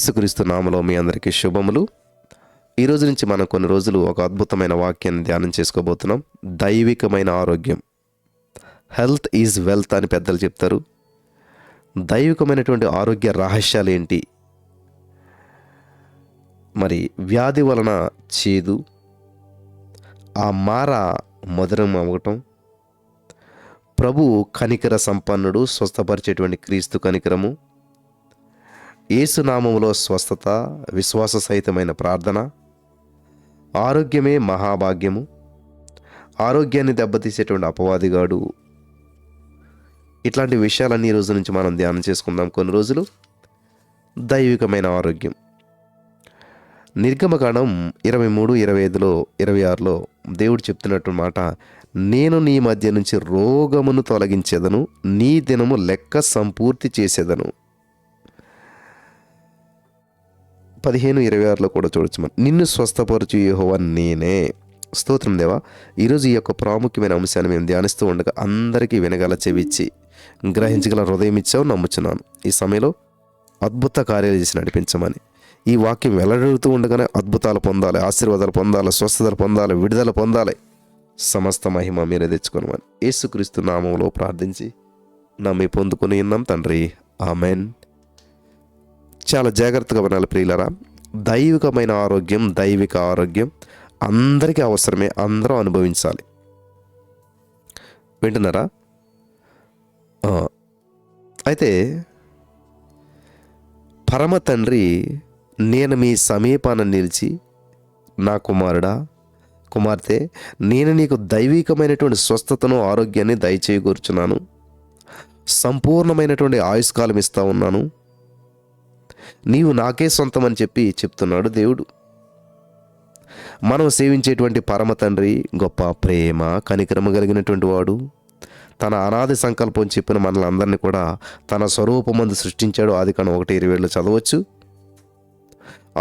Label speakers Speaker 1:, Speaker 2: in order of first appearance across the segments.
Speaker 1: యేసుక్రీస్తు నామములో మీ అందరికీ శుభములు. ఈ రోజు నుంచి మనం కొన్ని రోజులు ఒక అద్భుతమైన వాక్యాన్ని ధ్యానం చేసుకోబోతున్నాం. దైవికమైన ఆరోగ్యం, హెల్త్ ఈజ్ వెల్త్ అని పెద్దలు చెప్తారు. దైవికమైనటువంటి ఆరోగ్య రహస్యాలు ఏంటి? మరి వ్యాధి వలన చేదు, ఆ మార మధురం అవ్వటం, ప్రభు కనికర సంపన్నుడు, స్వస్థపరిచేటువంటి క్రీస్తు కనికరము, యేసు నామములో స్వస్థత, విశ్వాస సహితమైన ప్రార్థన, ఆరోగ్యమే మహాభాగ్యము, ఆరోగ్యాన్ని దెబ్బతీసేటువంటి అపవాదిగాడు, ఇట్లాంటి విషయాలన్నీ ఈ రోజు నుంచి మనం ధ్యానం చేసుకుందాం. కొన్ని రోజులు దైవికమైన ఆరోగ్యం. నిర్గమకాండం 23, 25, 26లో దేవుడు చెప్తున్నట్టు మాట, నేను నీ మధ్య నుంచి రోగమును తొలగించేదను, నీ దినము లెక్క సంపూర్తి చేసేదను. 15, 26లో కూడా చూడొచ్చు మనం, నిన్ను స్వస్థపరచు యెహోవా నేనే. స్తోత్రం దేవా. ఈరోజు ఈ యొక్క ప్రాముఖ్యమైన అంశాన్ని మేము ధ్యానిస్తూ ఉండగా అందరికీ వినగల చెవిచ్చి గ్రహించగల హృదయం ఇచ్చావు నమ్ముచున్నాను. ఈ సమయంలో అద్భుత కార్యాలు చేసి నడిపించమని, ఈ వాక్యం వెల్లడవుతూ ఉండగానే అద్భుతాలు పొందాలి, ఆశీర్వాదాలు పొందాలి, స్వస్థతలు పొందాలి, విడుదల పొందాలి. సమస్త మహిమ మీరే తెచ్చుకోనమని యేసుక్రీస్తు నామములో ప్రార్థించి నమ్మి పొందుకొని ఉన్నాం తండ్రి, ఆమెన్. చాలా జాగ్రత్తగా వినాలి ప్రియులారా. దైవికమైన ఆరోగ్యం, దైవిక ఆరోగ్యం అందరికీ అవసరమే, అందరూ అనుభవించాలి. వింటున్నారా? అయితే పరమ తండ్రి, నేను మీ సమీపాన నిలిచి, నా కుమారుడా, కుమార్తె, నేను నీకు దైవికమైనటువంటి స్వస్థతను, ఆరోగ్యాన్ని దయచేయగూర్చున్నాను, సంపూర్ణమైనటువంటి ఆయుష్కాలం ఇస్తా ఉన్నాను, నీవు నాకే సొంతం అని చెప్తున్నాడు దేవుడు. మనం సేవించేటువంటి పరమ తండ్రి గొప్ప ప్రేమ, కనికరము కలిగినటువంటి వాడు. తన అనాది సంకల్పం చెప్పిన మనల్ని అందరినీ కూడా తన స్వరూపమందు సృష్టించాడు. ఆదికాండం 1:27లో చదవచ్చు.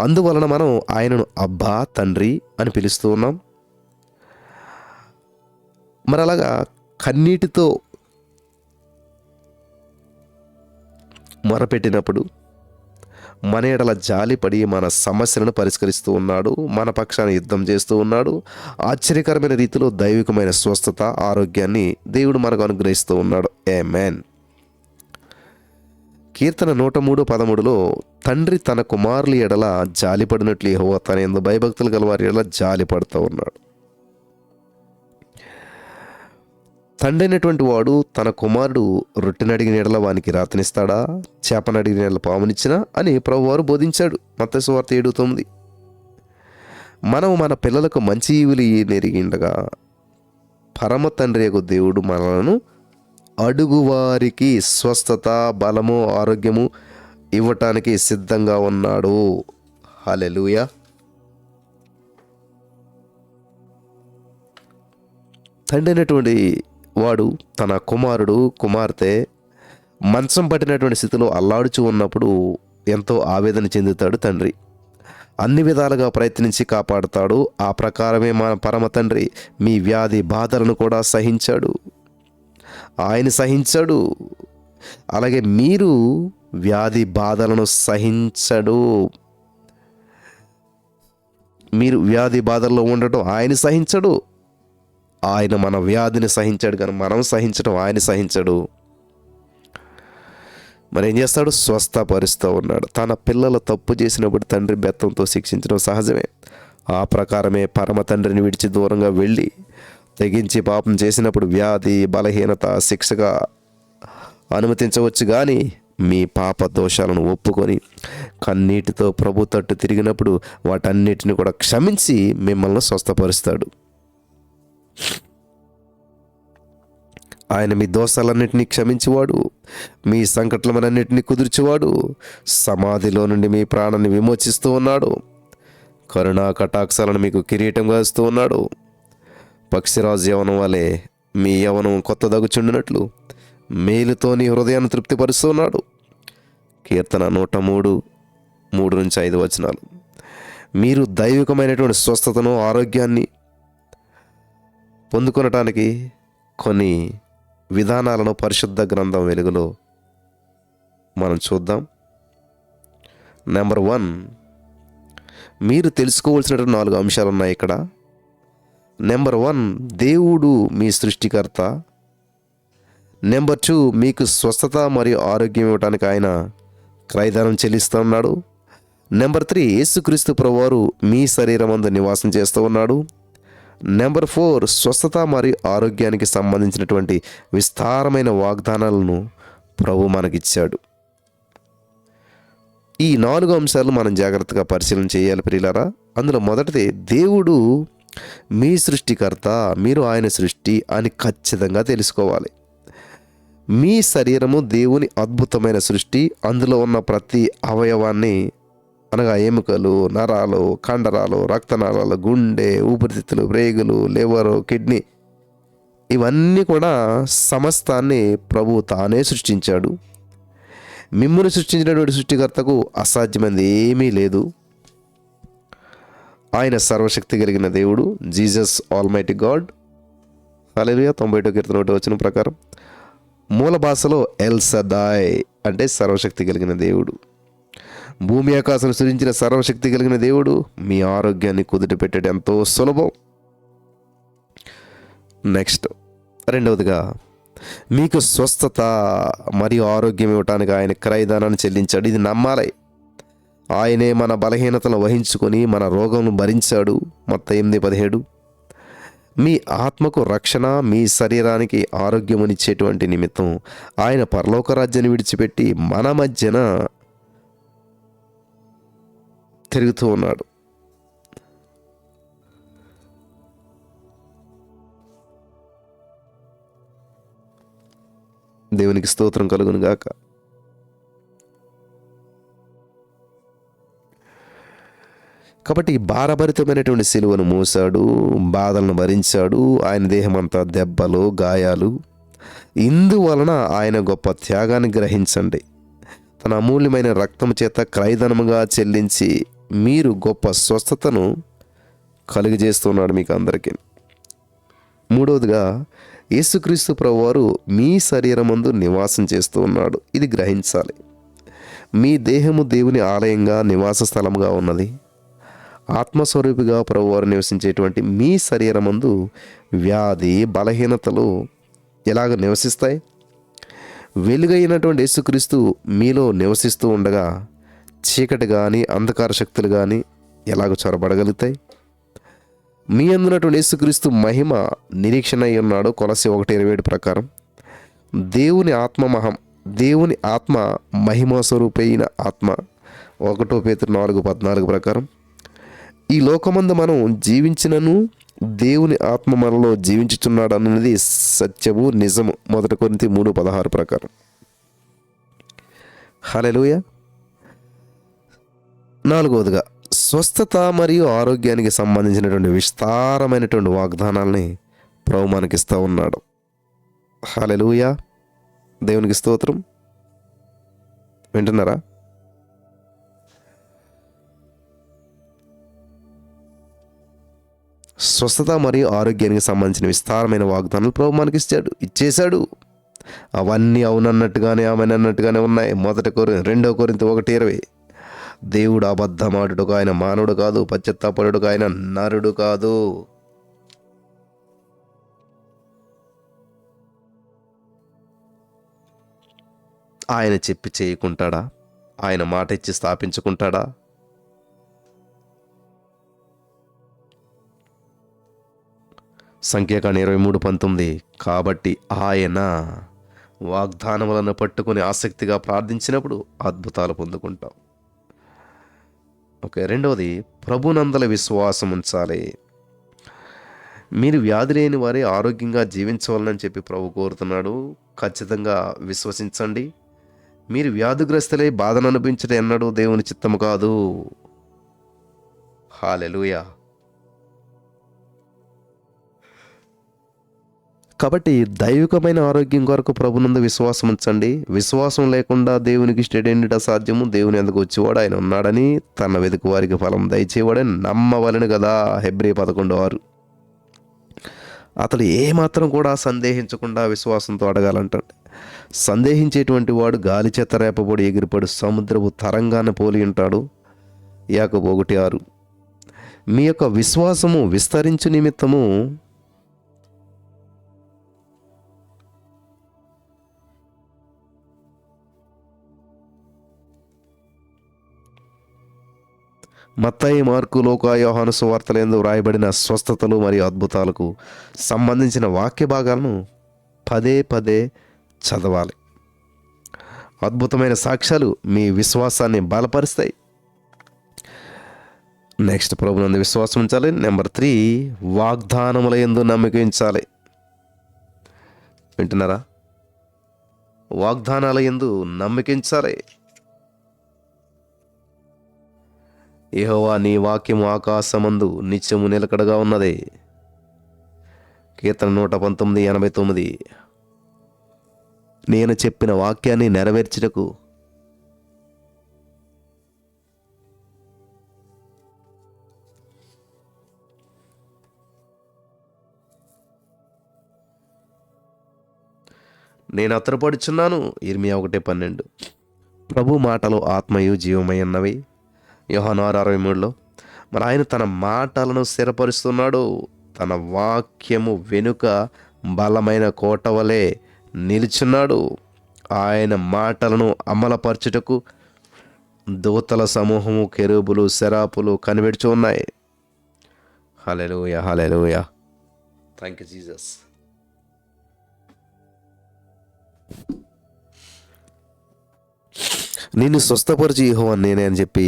Speaker 1: అందువలన మనం ఆయనను అబ్బా తండ్రి అని పిలుస్తూ ఉన్నాం. మరి అలాగా కన్నీటితో మొరపెట్టినప్పుడు మన ఎడల జాలిపడి మన సమస్యలను పరిష్కరిస్తూ ఉన్నాడు, మన పక్షాన యుద్ధం చేస్తూ ఉన్నాడు. ఆశ్చర్యకరమైన రీతిలో దైవికమైన స్వస్థత, ఆరోగ్యాన్ని దేవుడు మనకు అనుగ్రహిస్తూ ఉన్నాడు. ఆమేన్. కీర్తన 103:13లో తండ్రి తన కుమారుల ఎడల జాలిపడినట్లు యెహోవా తన యందు భయభక్తులు గల వారి ఎడల జాలిపడుతూ ఉన్నాడు. తండ్రి అయినటువంటి వాడు తన కుమారుడు రొట్టెనడిగిన ఎడల వానికి రాతనిస్తాడా, చేపనడిగిన ఎడల పామునిచ్చినా అని ప్రభువారు బోధించాడు. మత్తయి సువార్త 7:9. మనం మన పిల్లలకు మంచి ఈవులు నెరిగిండగా పరమ తండ్రి యొక్క దేవుడు మనలను అడుగువారికి స్వస్థత, బలము, ఆరోగ్యము ఇవ్వటానికి సిద్ధంగా ఉన్నాడు. హల్లెలూయా. తండ్రి అయినటువంటి వాడు తన కుమారుడు, కుమార్తె మంచం పట్టినటువంటి స్థితిలో అల్లాడుచూ ఉన్నప్పుడు ఎంతో ఆవేదన చెందుతాడు తండ్రి. అన్ని విధాలుగా ప్రయత్నించి కాపాడుతాడు. ఆ ప్రకారమే మన పరమ తండ్రి మీ వ్యాధి బాధలను కూడా సహించాడు. ఆయన సహించాడు. అలాగే మీరు వ్యాధి బాధలను సహించడు. మీరు వ్యాధి బాధల్లో ఉండటం ఆయన సహించడు. ఆయన మన వ్యాధిని సహించాడు, కానీ మనం సహించడం ఆయన సహించడు. మరి ఏం చేస్తాడు? స్వస్థపరుస్తూ ఉన్నాడు. తన పిల్లలు తప్పు చేసినప్పుడు తండ్రి బెత్తంతో శిక్షించడం సహజమే. ఆ ప్రకారమే పరమ తండ్రిని విడిచి దూరంగా వెళ్ళి తెగించి పాపం చేసినప్పుడు వ్యాధి, బలహీనత శిక్షగా అనుమతించవచ్చు. కానీ మీ పాప దోషాలను ఒప్పుకొని కన్నీటితో ప్రభు తట్టు తిరిగినప్పుడు వాటన్నిటిని కూడా క్షమించి మిమ్మల్ని స్వస్థపరుస్తాడు. ఆయన మీ దోషాలన్నింటినీ క్షమించేవాడు, మీ సంకటలన్నింటినీ కుదుర్చేవాడు, సమాధిలో నుండి మీ ప్రాణాన్ని విమోచిస్తూ ఉన్నాడు, కరుణా కటాక్షాలను మీకు కిరీటంగా ఇస్తూ ఉన్నాడు. పక్షిరాజు యవనం వలె మీ యవనం కొత్త దగుచుండినట్లు మేలుతో నీ హృదయాన్ని తృప్తిపరుస్తూ ఉన్నాడు. కీర్తన 103:3-5 మీరు దైవికమైనటువంటి స్వస్థతను, ఆరోగ్యాన్ని పొందుకొనటానికి కొన్ని విధానాలను పరిశుద్ధ గ్రంథం వెలుగులో మనం చూద్దాం. నెంబర్ 1, మీరు తెలుసుకోవాల్సినటువంటి 4 అంశాలు ఉన్నాయి ఇక్కడ. నెంబర్ 1, దేవుడు మీ సృష్టికర్త. నెంబర్ 2, మీకు స్వస్థత మరియు ఆరోగ్యం ఇవ్వడానికి ఆయన క్రయధనం చెల్లిస్తున్నాడు. నెంబర్ 3, యేసుక్రీస్తు ప్రభువారు మీ శరీరమందు నివాసం చేస్తూ ఉన్నాడు. నెంబర్ 4, స్వస్థత మరియు ఆరోగ్యానికి సంబంధించినటువంటి విస్తారమైన వాగ్దానాలను ప్రభు మనకిచ్చాడు. ఈ 4 అంశాలు మనం జాగ్రత్తగా పరిశీలన చేయాలి ప్రియులారా. అందులో మొదటిది, దేవుడు మీ సృష్టికర్త, మీరు ఆయన సృష్టి అని ఖచ్చితంగా తెలుసుకోవాలి. మీ శరీరము దేవుని అద్భుతమైన సృష్టి. అందులో ఉన్న ప్రతి అవయవాన్ని, అనగా ఎముకలు, నరాలు, కండరాలు, రక్తనాళాలు, గుండె, ఊపిరితిత్తులు, బ్రేగులు, లివరు, కిడ్నీ, ఇవన్నీ కూడా సమస్తాన్ని ప్రభు తానే సృష్టించాడు. మిమ్మల్ని సృష్టించినటువంటి సృష్టికర్తకు అసాధ్యమైనది ఏమీ లేదు. ఆయన సర్వశక్తి కలిగిన దేవుడు, జీసస్ ఆల్మైటీ గాడ్. హల్లెలూయా. 91 కీర్తన 1 వచనం ప్రకారం మూల భాషలో ఎల్ షద్దాయ్ అంటే సర్వశక్తి కలిగిన దేవుడు. భూమి ఆకాశం సృజించిన సర్వశక్తి కలిగిన దేవుడు మీ ఆరోగ్యాన్ని కుదుట పెట్టడం ఎంతో సులభం. నెక్స్ట్, రెండవదిగా, మీకు స్వస్థత మరియు ఆరోగ్యం ఇవ్వటానికి ఆయన క్రయధనాన్ని చెల్లించాడు. ఇది నమ్మాలి. ఆయనే మన బలహీనతలను వహించుకొని మన రోగంను భరించాడు. మత్తయి 8:17. మీ ఆత్మకు రక్షణ, మీ శరీరానికి ఆరోగ్యమునిచ్చేటువంటి నిమిత్తం ఆయన పరలోక రాజ్యాన్ని విడిచిపెట్టి మన మధ్యన తిరుగుతూ ఉన్నాడు. దేవునికి స్తోత్రం కలుగును గాక. కాబట్టి భారభరితమైనటువంటి సిలువను మోసాడు, బాధలను భరించాడు. ఆయన దేహమంతా దెబ్బలు, గాయాలు. ఇందువలన ఆయన గొప్ప త్యాగాన్ని గ్రహించండి. తన అమూల్యమైన రక్తం చేత క్రయధనముగా చెల్లించి మీరు గొప్ప స్వస్థతను కలుగజేస్తున్నాడు మీకు అందరికీ. మూడవదిగా, యేసుక్రీస్తు ప్రభువారు మీ శరీరమందు నివాసం చేస్తూ ఉన్నాడు. ఇది గ్రహించాలి. మీ దేహము దేవుని ఆలయంగా, నివాస స్థలముగా ఉన్నది. ఆత్మస్వరూపిగా ప్రభువారు నివసించేటువంటి మీ శరీరమందు వ్యాధి, బలహీనతలు ఎలాగ నివసిస్తాయి? వెలుగైనటువంటి యేసుక్రీస్తు మీలో నివసిస్తూ ఉండగా చీకటి కానీ, అంధకార శక్తులు కానీ ఎలాగ చొరబడగలుగుతాయి? మీ అందునటువంటి యేసుక్రీస్తు మహిమ నిరీక్షణ అయి ఉన్నాడు. కొలస్సీ 1:27 ప్రకారం దేవుని ఆత్మ మహిమ స్వరూపైన ఆత్మ. 1 పేతురు 4:14 ప్రకారం ఈ లోకమందు మనం జీవించినను దేవుని ఆత్మ మనలో జీవించుచున్నాడు అన్నది సత్యము, నిజము. 1 కొరింథీ 3:16 ప్రకారం. హల్లెలూయా. నాలుగవదిగా, స్వస్థత మరియు ఆరోగ్యానికి సంబంధించినటువంటి విస్తారమైనటువంటి వాగ్దానాల్ని ప్రభు మనకిస్తూ ఉన్నాడు. హల్లెలూయా. దేవునికి స్తోత్రం. వింటున్నారా? స్వస్థత మరియు ఆరోగ్యానికి సంబంధించిన విస్తారమైన వాగ్దానాలు ప్రభు మనకిచ్చాడు, ఇచ్చేశాడు. అవన్నీ అవునన్నట్టుగానే, ఆమెనన్నట్టుగానే ఉన్నాయి. 2 కొరింథీ 1:20. దేవుడు అబద్ధమాడుటకు ఆయన మానవుడు కాదు, పశ్చాత్తాపడుటకు ఆయన నరుడు కాదు. ఆయన చెప్పి చేయకుంటాడా? ఆయన మాట ఇచ్చి స్థాపించుకుంటాడా? సంఖ్యాకాండం 23:19. కాబట్టి ఆయన వాగ్దానములను పట్టుకుని ఆసక్తిగా ప్రార్థించినప్పుడు అద్భుతాలు పొందుకుంటాం. ఓకే. రెండవది, ప్రభునందల విశ్వాసం ఉంచాలి. మీరు వ్యాధి లేని వారే ఆరోగ్యంగా జీవించవాలని చెప్పి ప్రభు కోరుతున్నాడు. ఖచ్చితంగా విశ్వసించండి. మీరు వ్యాధిగ్రస్తులై బాధను అనుభవించడం ఎన్నడూ దేవుని చిత్తము కాదు. హల్లెలూయా. కాబట్టి దైవికమైన ఆరోగ్యం కొరకు ప్రభునందు విశ్వాసం ఉంచండి. విశ్వాసం లేకుండా దేవునికి ఇష్టడేంటి అసాధ్యము. దేవుని ఎందుకు వచ్చేవాడు ఆయన ఉన్నాడని, తన వెతుకు వారికి ఫలం దయచేవాడని నమ్మవలను కదా. హెబ్రీ 11:6. అతడు ఏమాత్రం కూడా సందేహించకుండా విశ్వాసంతో అడగాలంటాడు. సందేహించేటువంటి వాడు గాలి చేత రేపబడి ఎగిరిపడు సముద్రపు తరంగాన్ని పోలి ఉంటాడు. యాకోబు 1:6. మీ యొక్క విశ్వాసము విస్తరించు నిమిత్తము మత్తయి, మార్కు, లూకా, యోహాను సువార్తలందు వ్రాయబడిన స్వస్థతలు మరియు అద్భుతాలకు సంబంధించిన వాక్య భాగాలను పదే పదే చదవాలి. అద్భుతమైన సాక్ష్యాలు మీ విశ్వాసాన్ని బలపరుస్తాయి. నెక్స్ట్, ప్రభునందు విశ్వాసం ఉంచాలి. నెంబర్ 3, వాగ్దానముల యందు నమ్మిక ఉంచాలి. వింటున్నారా? వాగ్దానాల యందు నమ్మిక ఉంచాలి. యెహోవా నీ వాక్యము ఆకాశమందు నిత్యము నిలకడగా ఉన్నది. కీర్తన 119:89. నేను చెప్పిన వాక్యాన్ని నెరవేర్చుటకు నేను అత్తరపడుచున్నాను. ఇర్మియా 1:12. ప్రభు మాటలు ఆత్మయు జీవమై ఉన్నవి. యోహాను 6:63. మరి ఆయన తన మాటలను స్థిరపరుస్తున్నాడు. తన వాక్యము వెనుక బలమైన కోట వలె నిలుచున్నాడు. ఆయన మాటలను అమలపరచుటకు దూతల సమూహము, కెరూబులు, సెరాపులు కనిపెడుచు ఉన్నాయి. హల్లెలూయా, హల్లెలూయా. Thank you Jesus. నిన్ను స్వస్థపరిచి యెహోవా నేనే అని చెప్పి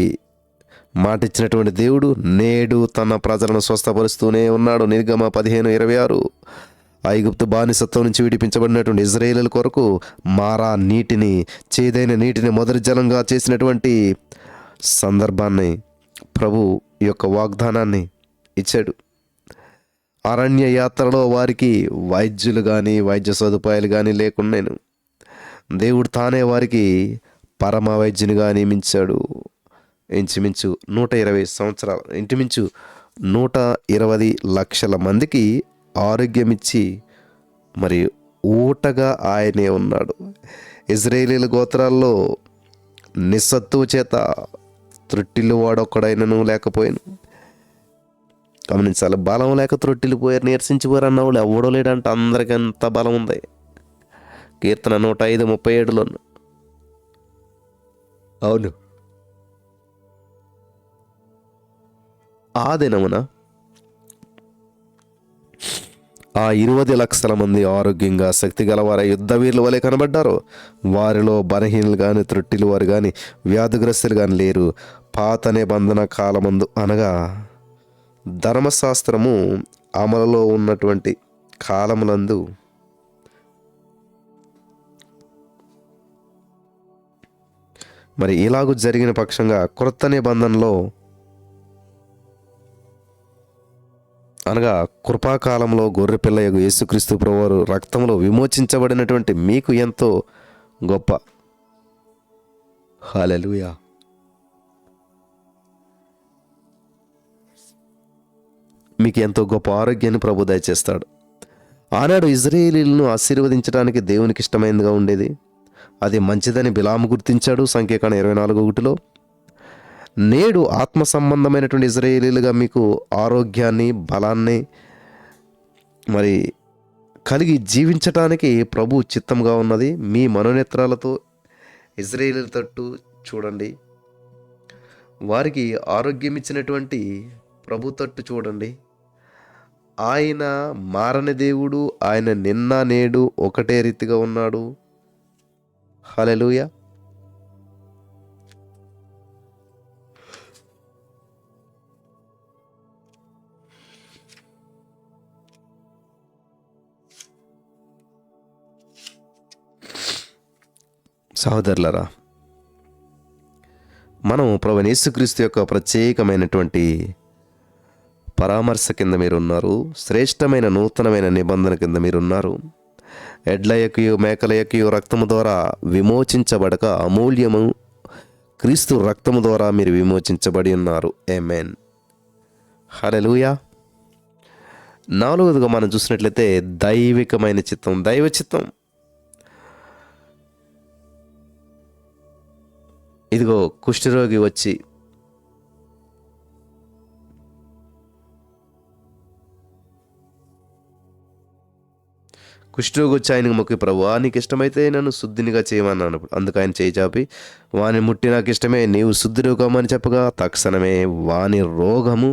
Speaker 1: మాట ఇచ్చినటువంటి దేవుడు నేడు తన ప్రజలను స్వస్థపరుస్తూనే ఉన్నాడు. నిర్గమ 15:26. ఐగుప్తు బానిసత్వం నుంచి విడిపించబడినటువంటి ఇజ్రాయేలుల కొరకు మారా నీటిని, చేదైన నీటిని మొదటి జలంగా చేసినటువంటి సందర్భాన్ని, ప్రభు ఈ యొక్క వాగ్దానాన్ని ఇచ్చాడు. అరణ్య యాత్రలో వారికి వైద్యులు కానీ వైద్య సదుపాయాలు కానీ లేకుండా దేవుడు తానే వారికి పరమ వైద్యునిగా నియమించాడు. ఇంచుమించు 120 సంవత్సరాలు, ఇంచుమించు 120 లక్షల మందికి ఆరోగ్యం ఇచ్చి మరి ఊటగా ఆయనే ఉన్నాడు. ఇజ్రాయేలీల గోత్రాల్లో నిస్సత్తువ చేత త్రొట్టిల్లు వాడొక్కడైనను లేకపోయాను. గమనించాలి, బలం లేక త్రొట్టిల్లు పోయారు, నీరసించిపోయారు అన్న వాళ్ళు ఎవడో లేడంటే అందరికీ అంత బలం ఉంది. కీర్తన 105:37లో. అవును, ఆ దినమున ఆ 20 లక్షల మంది ఆరోగ్యంగా శక్తి గలవారై యుద్ధ వీరుల వలె కనబడ్డారు. వారిలో బలహీనులు కానీ, త్రొట్టిలు వారు కానీ, వ్యాధిగ్రస్తులు కానీ లేరు. పాత నిబంధన కాలమందు, అనగా ధర్మశాస్త్రము అమలులో ఉన్నటువంటి కాలములందు మరి ఇలాగూ జరిగిన పక్షంగా క్రొత్త నిబంధనలో, అనగా కృపాకాలంలో గొర్రెపిల్లయగు యేసుక్రీస్తు ప్రభువారు రక్తంలో విమోచించబడినటువంటి మీకు ఎంతో గొప్ప, హల్లెలూయా, మీకు ఎంతో గొప్ప ఆరోగ్యాన్ని ప్రభు దయచేస్తాడు. ఆనాడు ఇజ్రాయేలీలను ఆశీర్వదించడానికి దేవునికి ఇష్టమైనదిగా ఉండేది. అది మంచిదని బిలాము గుర్తించాడు. సంఖ్యాకాండం 24:1. నేడు ఆత్మ సంబంధమైనటువంటి ఇజ్రాయేలీలుగా మీకు ఆరోగ్యాన్ని, బలాన్ని మరి కలిగి జీవించటానికి ప్రభు చిత్తంగా ఉన్నది. మీ మనోనేత్రాలతో ఇజ్రాయేలీల తట్టు చూడండి. వారికి ఆరోగ్యం ఇచ్చినటువంటి ప్రభు తట్టు చూడండి. ఆయన మారని దేవుడు. ఆయన నిన్న నేడు ఒకటే రీతిగా ఉన్నాడు. హల్లెలూయా. సహోదరులారా, మనం ప్రభువైన యేసుక్రీస్తు యొక్క ప్రత్యేకమైనటువంటి పరామర్శ కింద మీరున్నారు. శ్రేష్టమైన నూతనమైన నిబంధన కింద మీరున్నారు. ఎడ్ల యొక్కయు మేకల యొక్కయు రక్తము ద్వారా విమోచించబడక అమూల్యము క్రీస్తు రక్తము ద్వారా మీరు విమోచించబడి ఉన్నారు. ఆమేన్, హల్లెలూయా. 4వదిగా మనం చూసినట్లయితే దైవికమైన చిత్తం, దైవ చిత్తం. ఇదిగో కుష్ఠరోగి వచ్చి ఆయనకు మొక్కి, ప్రభువా నీకు ఇష్టమైతే నన్ను శుద్ధినిగా చేయమన్నాను. అందుకు ఆయన చేయి చాపి, వాని ముట్టి నాకు ఇష్టమే, నీవు శుద్ధుడు కమ్మని చెప్పగా తక్షణమే వాని రోగము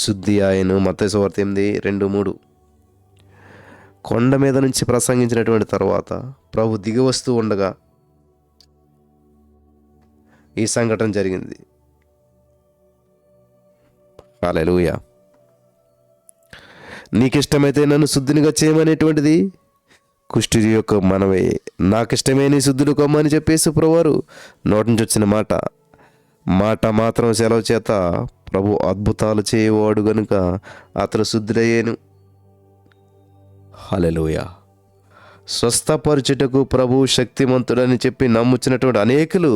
Speaker 1: శుద్ధి ఆయను. మత్తయి సువార్త 8:2-3. కొండ మీద నుంచి ప్రసంగించినటువంటి తర్వాత ప్రభు దిగి వస్తూ ఉండగా ఈ సంఘటన జరిగింది. హల్లెలూయా. నీకిష్టమైతే నన్ను శుద్ధినిగా చేయమనేటువంటిది కుష్ఠుడి యొక్క మనవే. నాకిష్టమే నీ శుద్ధుడు కమ్మని చెప్పేసి ప్రభువారు నోటి నుంచి వచ్చిన మాట మాత్రం సెలవు చేత ప్రభు అద్భుతాలు చేయవాడు గనుక అతను శుద్ధుడయ్యేను. హల్లెలూయా. స్వస్థపరచుటకు ప్రభు శక్తిమంతుడని చెప్పి నమ్ముచ్చినటువంటి అనేకులు,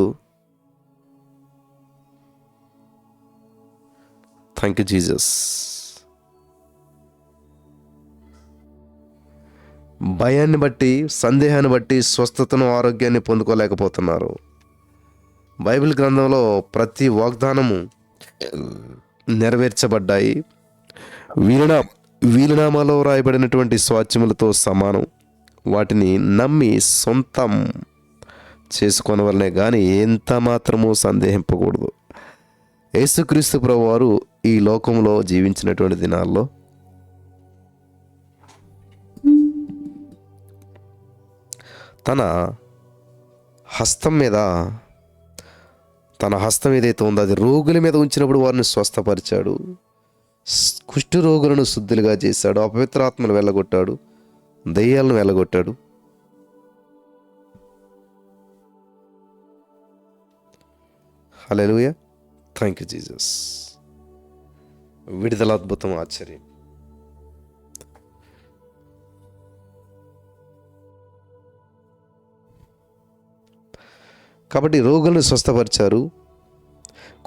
Speaker 1: థ్యాంక్ యూ జీసస్, భయాన్ని బట్టి, సందేహాన్ని బట్టి స్వస్థతను, ఆరోగ్యాన్ని పొందుకోలేకపోతున్నారు. బైబిల్ గ్రంథంలో ప్రతి వాగ్దానము నెరవేర్చబడ్డాయి. వీలునామాలో రాయబడినటువంటి స్వాచ్యములతో సమానం. వాటిని నమ్మి సొంతం చేసుకొనవలనే కానీ ఎంత మాత్రమూ సందేహింపకూడదు. యేసుక్రీస్తు ప్రభువారు ఈ లోకంలో జీవించినటువంటి దినాల్లో తన హస్తం ఏదైతే ఉందో అది రోగుల మీద ఉంచినప్పుడు వారిని స్వస్థపరిచాడు. కుష్ఠు రోగులను శుద్ధులుగా చేశాడు. అపవిత్రాత్మను వెళ్ళగొట్టాడు. దెయ్యాలను వెళ్ళగొట్టాడు. హల్లెలూయా. Thank you Jesus. విడుదల, అద్భుతం, ఆశ్చర్యం. కాబట్టి రోగులను స్వస్థపరిచారు.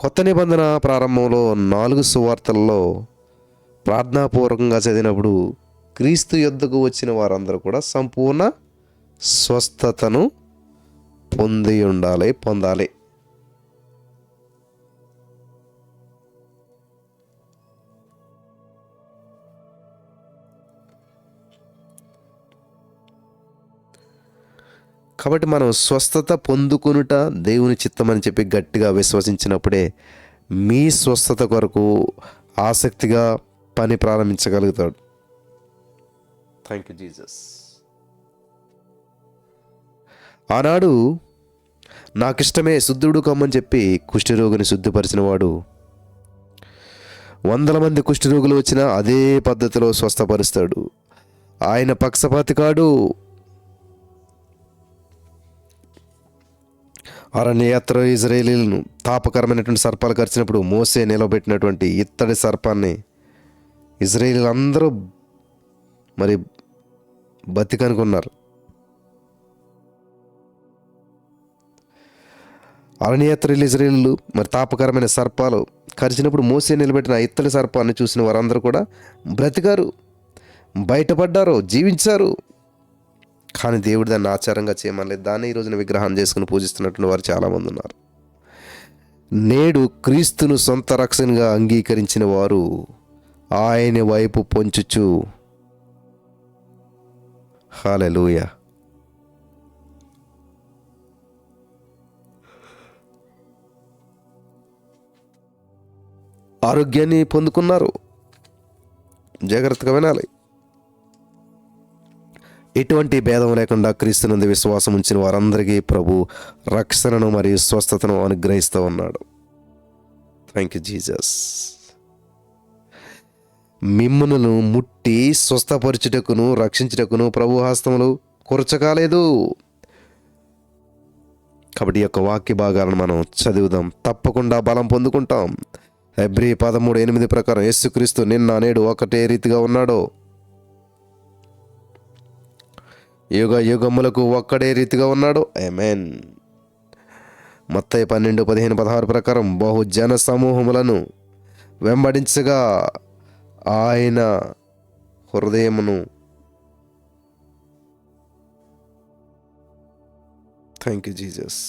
Speaker 1: కొత్త నిబంధన ప్రారంభంలో 4 సువార్తల్లో ప్రార్థనాపూర్వకంగా చదివినప్పుడు క్రీస్తు యొద్దకు వచ్చిన వారందరూ కూడా సంపూర్ణ స్వస్థతను పొందాలి. కాబట్టి మనం స్వస్థత పొందుకొనుట దేవుని చిత్తమని చెప్పి గట్టిగా విశ్వసించినప్పుడే మీ స్వస్థత కొరకు ఆసక్తిగా పని ప్రారంభించగలుగుతాడు. Thank you Jesus. ఆనాడు నాకిష్టమే శుద్ధుడు కమ్మని చెప్పి కుష్ఠరోగిని శుద్ధిపరిచిన వాడు 100 మంది కుష్ఠరోగులు వచ్చినా అదే పద్ధతిలో స్వస్థపరుస్తాడు. ఆయన పక్షపాతి కాడు. అరణ్యయాత్ర ఇజ్రాయేలీలను తాపకరమైనటువంటి సర్పాలు కరిచినప్పుడు మోసే నిలబెట్టినటువంటి ఇత్తడి సర్పాన్ని ఇజ్రాయేలీలందరూ మరి బతికనుకున్నారు. అరణ్యయాత్రలు ఇజ్రాయేలీలు మరి తాపకరమైన సర్పాలు కరిచినప్పుడు మోసే నిలబెట్టిన ఇత్తడి సర్పాన్ని చూసిన వారందరూ కూడా బ్రతికారు, బయటపడ్డారు, జీవించారు. కానీ దేవుడు దాన్ని ఆచారంగా చేయమనలేదు. దాన్ని ఈ రోజున విగ్రహం చేసుకుని పూజిస్తున్నటువంటి వారు చాలామంది ఉన్నారు. నేడు క్రీస్తును సొంత రక్షణగా అంగీకరించిన వారు ఆయన వైపు పొంచుచు, హల్లెలూయా, ఆరోగ్యాన్ని పొందుకున్నారు. జాగ్రత్తగా వినాలి. ఎటువంటి భేదం లేకుండా క్రీస్తునందు విశ్వాసం ఉంచిన వారందరికీ ప్రభు రక్షణను మరియు స్వస్థతను అనుగ్రహిస్తూ ఉన్నాడు. Thank you Jesus. మిమ్ములను ముట్టి స్వస్థపరచుటకును రక్షించుటకును ప్రభు హస్తములు కొరచకాలేదు. కాబట్టి ఈ యొక్క వాక్య భాగాలను మనం చదువుదాం, తప్పకుండా బలం పొందుకుంటాం. హెబ్రీ 13:8 ప్రకారం యేసుక్రీస్తు నిన్న నేడు ఒకటే రీతిగా ఉన్నాడో, యుగ యుగములకు ఒక్కడే రీతిగా ఉన్నాడు. ఆమేన్. మత్తయి 12:15-16 ప్రకారం బహుజన సమూహములను వెంబడించగా ఆయన హృదయమును, థ్యాంక్ యూ జీసస్,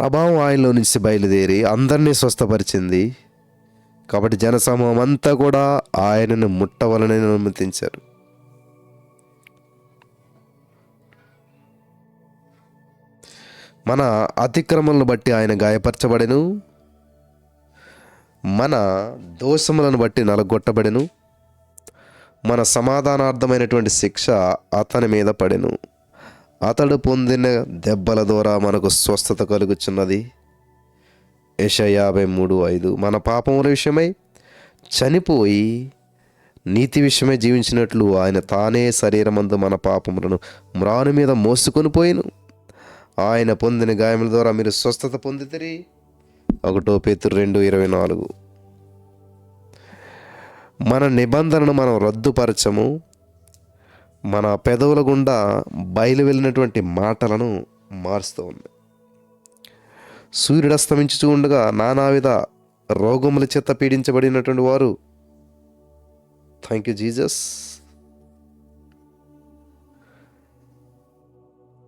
Speaker 1: ప్రభావం ఆయనలో నుంచి బయలుదేరి అందరినీ స్వస్థపరిచింది. కాబట్టి జనసమూహం అంతా కూడా ఆయనను ముట్టవలనని అనుమతించారు. మన అతిక్రమలను బట్టి ఆయన గాయపరచబడెను, మన దోషములను బట్టి నలగొట్టబడెను, మన సమాధానార్థమైనటువంటి శిక్ష అతని మీద పడెను, అతడు పొందిన దెబ్బల ద్వారా మనకు స్వస్థత కలుగుచున్నది. యెషయా 53:5. మన పాపముల విషయమై చనిపోయి నీతి విషయమై జీవించినట్లు ఆయన తానే శరీరమందు మన పాపములను మ్రాను మీద మోసుకొని పోయిను. ఆయన పొందిన గాయముల ద్వారా మీరు స్వస్థత పొందితిరి. 1 పేతురు 2:24. మన నిబంధనను మనం రద్దుపరచము. మన పెదవుల గుండా బయలు వెళ్ళినటువంటి మాటలను మారుస్తూ ఉంది. సూర్యుడు అస్తమించుచూ ఉండగా నానావిధ రోగముల చేత పీడించబడినటువంటి వారు, థ్యాంక్ యూ జీసస్,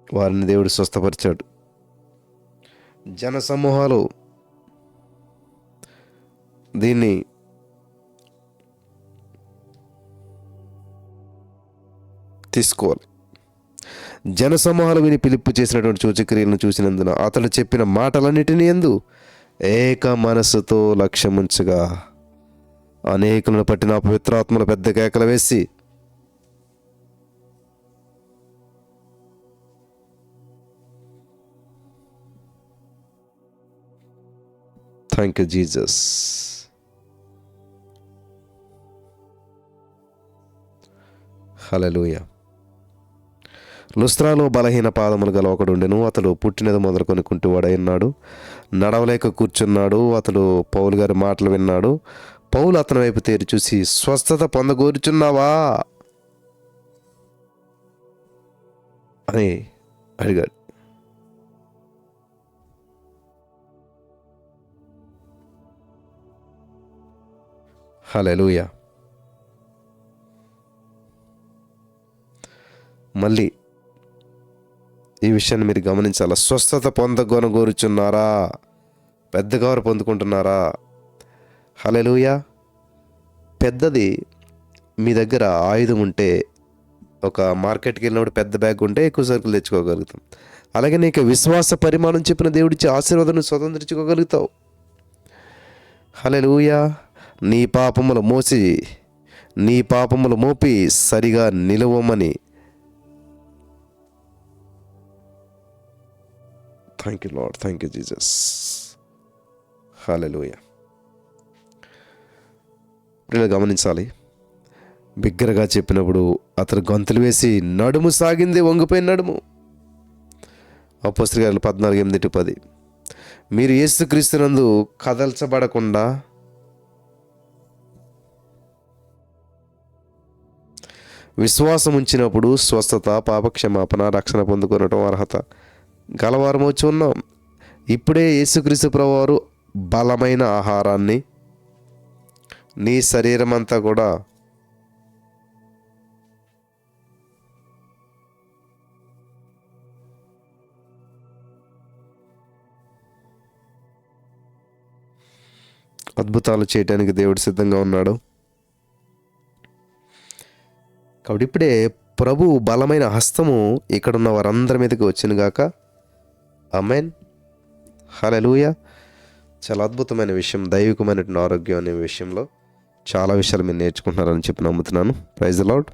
Speaker 1: వారిని దేవుడు స్వస్థపరిచాడు. జనసమూహాలు దీన్ని తీసుకోవాలి. జనసమూహాలు విని పిలుపు చేసినటువంటి సూచక్రియలను చూసినందున అతడు చెప్పిన మాటలన్నిటినీ యందు ఏక మనస్సుతో లక్ష్యముంచగా అనేకులను పట్టిన పవిత్రాత్మల పెద్ద కేకలు వేసి థ్యాంక్ యూ జీసస్. హల్లెలూయా. లుస్త్రాలో బలహీన పాదములు గల ఒకడుండెను. అతడు పుట్టినది మొదలుకొని కుంటివాడై ఉన్నాడు, నడవలేక కూర్చున్నాడు. అతడు పౌలు గారి మాటలు విన్నాడు. పౌలు అతని వైపు తేరి చూసి, స్వస్థత పొందగోరుచున్నావా అని అడిగాడు. హల్లెలూయా. మళ్ళీ ఈ విషయాన్ని మీరు గమనించాలి. స్వస్థత పొందగొనగోరుచున్నారా? పెద్దగా వారు పొందుకుంటున్నారా? హల్లెలూయా. పెద్దది మీ దగ్గర ఆయుధం ఉంటే, ఒక మార్కెట్కి వెళ్ళినప్పుడు పెద్ద బ్యాగ్ ఉంటే ఎక్కువ సరుకులు తెచ్చుకోగలుగుతాం. అలాగే నీకు విశ్వాస పరిమాణం చెప్పిన దేవుడిచ్చి ఆశీర్వాదాన్ని స్వతంత్రించుకోగలుగుతావు. హల్లెలూయా. నీ పాపములు మోపి సరిగా నిలవమని. Thank you lord, thank you Jesus. హల్లెలూయా. ఇప్పుడు గమనించాలి. బిగ్గరగా చెప్పినప్పుడు అతను గొంతులు వేసి నడుము సాగింది, వంగిపోయిన నడుము. అపోస్తలుల 14:8-10. మీరు యేసుక్రీస్తునందు కదల్చబడకుండా విశ్వాసం ఉంచినప్పుడు స్వస్థత, పాపక్షమాపణ, రక్షణ పొందుకొనటం అర్హత గలవారం వచ్చి ఉన్నాం. ఇప్పుడే యేసుక్రీస్తు ప్రభువారు బలమైన ఆహారాన్ని నీ శరీరం అంతా కూడా అద్భుతాలు చేయడానికి దేవుడు సిద్ధంగా ఉన్నాడు. కాబట్టి ఇప్పుడే ప్రభు బలమైన హస్తము ఇక్కడున్న వారందరి మీదకి వచ్చినగాక. ఆమేన్. హల్లెలూయా. చాలా అద్భుతమైన విషయం, దైవికమైనటువంటి ఆరోగ్యం అనే విషయంలో చాలా విషయాలు మీరు నేర్చుకుంటున్నారని చెప్పి నమ్ముతున్నాను. Praise the lord.